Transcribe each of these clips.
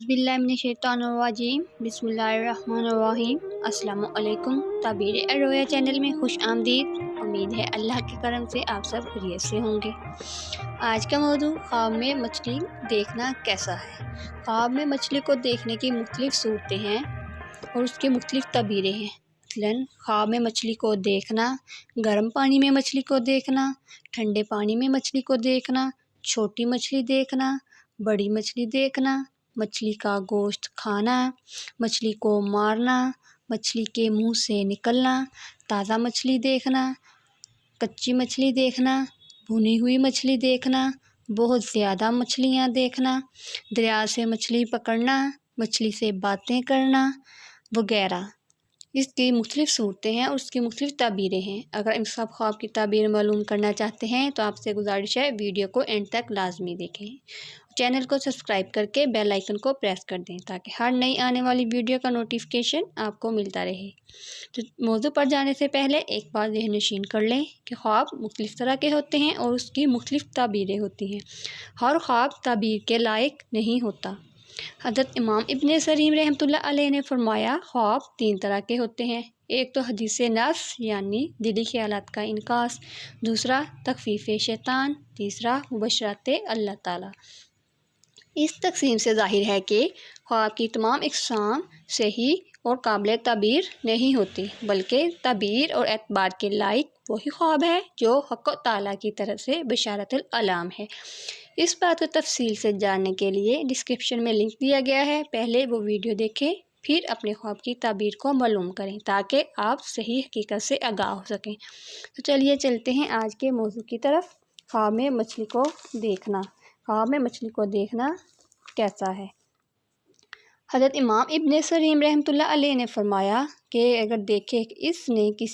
बिस्मिल्लाहिर्रहमानिर्रहीम बिस्मिल्लाहिर्रहमानिर्रहीम अस्सलामु अलैकुम। ताबीर रोया चैनल में खुश आमदीद। उम्मीद है अल्लाह के करम से आप सब खैरियत से होंगे। आज का मौजू ख्वाब में मछली देखना कैसा है। ख्वाब में मछली को देखने की मुख्तलिफ सूरतें हैं और उसकी मुख्तलिफ ताबीरें हैं। मसलन ख्वाब में मछली को देखना, गर्म पानी में मछली को देखना, ठंडे पानी में मछली को देखना, छोटी मछली देखना, बड़ी मछली देखना, मछली का गोश्त खाना, मछली को मारना, मछली के मुंह से निकलना, ताज़ा मछली देखना, कच्ची मछली देखना, भुनी हुई मछली देखना, बहुत ज़्यादा मछलियाँ देखना, दरिया से मछली पकड़ना, मछली से बातें करना वगैरह। इसकी मुख्तलिफ सूरतें हैं और उसकी मुख्तलिफ ताबीरें हैं। अगर इन सब ख्वाब की ताबीर मालूम करना चाहते हैं तो आपसे गुजारिश है वीडियो को एंड तक लाजमी देखें। चैनल को सब्सक्राइब करके बेल आइकन को प्रेस कर दें ताकि हर नई आने वाली वीडियो का नोटिफिकेशन आपको मिलता रहे। तो मौजू पर जाने से पहले एक बार ज़हन नशीन कर लें कि ख्वाब मुख्तलिफ तरह के होते हैं और उसकी मुख्तलिफ ताबीरें होती हैं। हर ख्वाब ताबीर के लायक नहीं होता। हज़रत इमाम इब्न सरीम रहमतुल्लाह अलैह ने फरमाया ख्वाब तीन तरह के होते हैं। एक तो हदीस नफ्स यानी दिली ख्यालात का इनकास, दूसरा तखफीफ शैतान, तीसरा मुबशरात अल्लाह ताला। इस तकसीम से ज़ाहिर है कि ख्वाब की तमाम इक़साम सही और काबिल ताबीर नहीं होती, बल्कि ताबीर और एतबार के लायक वही ख्वाब है जो हक़ ताला की तरफ से बशारतुल अलाम है। इस बात को तफसील से जानने के लिए डिस्क्रिप्शन में लिंक दिया गया है। पहले वो वीडियो देखें, फिर अपने ख्वाब की ताबीर को मालूम करें ताकि आप सही हकीकत से आगाह हो सकें। तो चलिए चलते हैं आज के मौजू की तरफ। ख्वाब में मछली को देखना। ख्वाब में मछली को देखना कैसा है। हज़रत इमाम इब्न सरीम रहमतुल्लाह अलैह ने फरमाया कि अगर देखे कि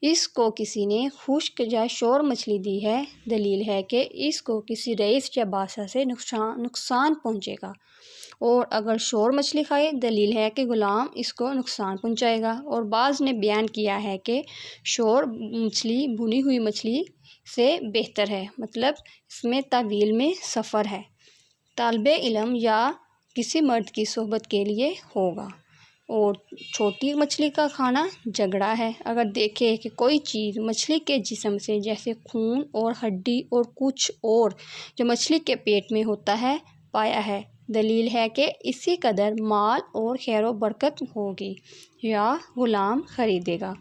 इसको किसी ने खुश्क या शोर मछली दी है, दलील है कि इसको किसी रईस या बादशाह से नुकसान पहुँचेगा। और अगर शोर मछली खाए, दलील है कि ग़ुलाम इसको नुकसान पहुँचाएगा। और बाज़ ने बयान किया है कि शोर मछली भुनी हुई मछली से बेहतर है, मतलब इसमें तावील में सफ़र है, तालिबे इल्म या किसी मर्द की सोहबत के लिए होगा। और छोटी मछली का खाना झगड़ा है। अगर देखें कि कोई चीज़ मछली के जिस्म से जैसे खून और हड्डी और कुछ और जो मछली के पेट में होता है पाया है, दलील है कि इसी कदर माल और खैर व बरकत होगी या ग़ुलाम ख़रीदेगा।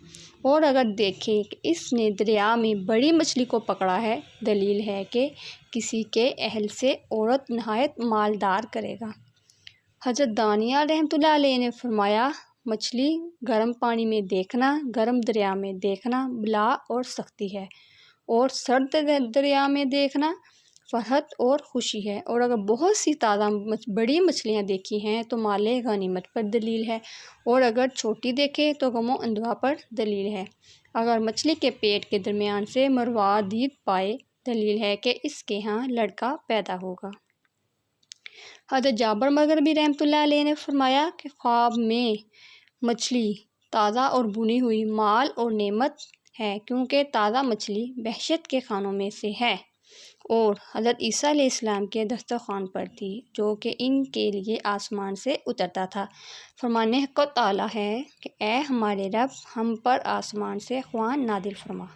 और अगर देखें कि इसने दरिया में बड़ी मछली को पकड़ा है, दलील है कि किसी के अहल से औरत नहायत मालदार करेगा। हज़रत दानिया रहमतुल्लाह अलैह ने फरमाया मछली गर्म पानी में देखना, गर्म दरिया में देखना बला और सख्ती है, और सर्द दरिया में देखना फ़रहत और खुशी है। और अगर बहुत सी ताज़ा बड़ी मछलियाँ देखी हैं तो माले गनीमत पर दलील है, और अगर छोटी देखे तो गमो अंदवा पर दलील है। अगर मछली के पेट के दरमियान से मरवादीद पाए, दलील है कि इसके यहाँ लड़का पैदा होगा। हज़रत जाबर मग़रिबी रहमतुल्लाह अलैह ने फरमाया कि ख्वाब में मछली ताज़ा और भुनी हुई माल और नेमत है, क्योंकि ताज़ा मछली बहशत के खानों में से है और हज़रत ईसा अलैहिस्सलाम के दस्तरख़्वान पर थी, जो कि इनके लिए आसमान से उतरता था। फरमाने हक़ ताला है कि ए हमारे रब, हम पर आसमान से ख़ुरान नादिल फरमा।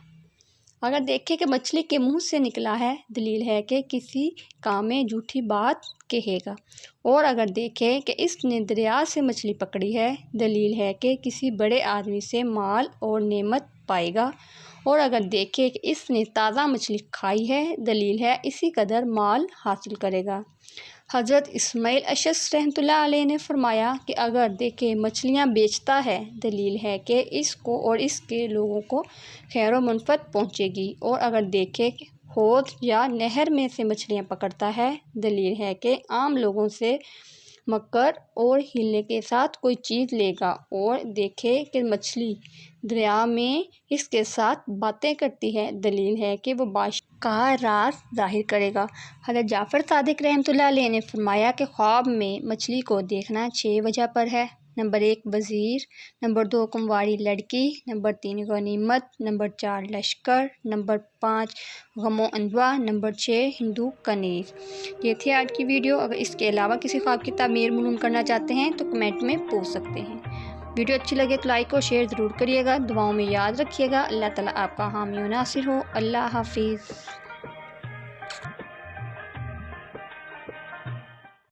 अगर देखें कि मछली के मुंह से निकला है, दलील है कि किसी काम में झूठी बात कहेगा। और अगर देखें कि इसने दरिया से मछली पकड़ी है, दलील है कि किसी बड़े आदमी से माल और नेमत पाएगा। और अगर देखें कि इसने ताज़ा मछली खाई है, दलील है इसी कदर माल हासिल करेगा। हज़रत इस्माइल अशस रहमतुल्लाह अलैह ने फरमाया कि अगर देखे मछलियाँ बेचता है, दलील है कि इसको और इसके लोगों को खैर व मनफ़त पहुँचेगी। और अगर देखे हौद या नहर में से मछलियाँ पकड़ता है, दलील है कि आम लोगों से मकर और हीले के साथ कोई चीज़ लेगा। और देखे कि मछली दरिया में इसके साथ बातें करती है, दलील है कि वो बादशाह का राज ज़ाहिर करेगा। हज़रत जाफ़र सादिक रहमतुल्लाह अलैह ने फरमाया कि ख्वाब में मछली को देखना 6 वजह पर है। نمبر 1 وزیر، نمبر 2 کمواری لڑکی، نمبر 3 غنیمت، نمبر 4 لشکر، نمبر 5 غم و اندوہ، نمبر 6 ہندو کنیز۔ یہ تھی آج کی ویڈیو۔ اگر اس کے علاوہ کسی خواب کی تعمیر معلوم کرنا چاہتے ہیں تو کمنٹ میں پوچھ سکتے ہیں۔ ویڈیو اچھی لگے تو لائک اور شیئر ضرور کریے گا۔ دعاؤں میں یاد رکھیے گا۔ اللہ تعالیٰ آپ کا حامی و ناصر ہو۔ اللہ حافظ۔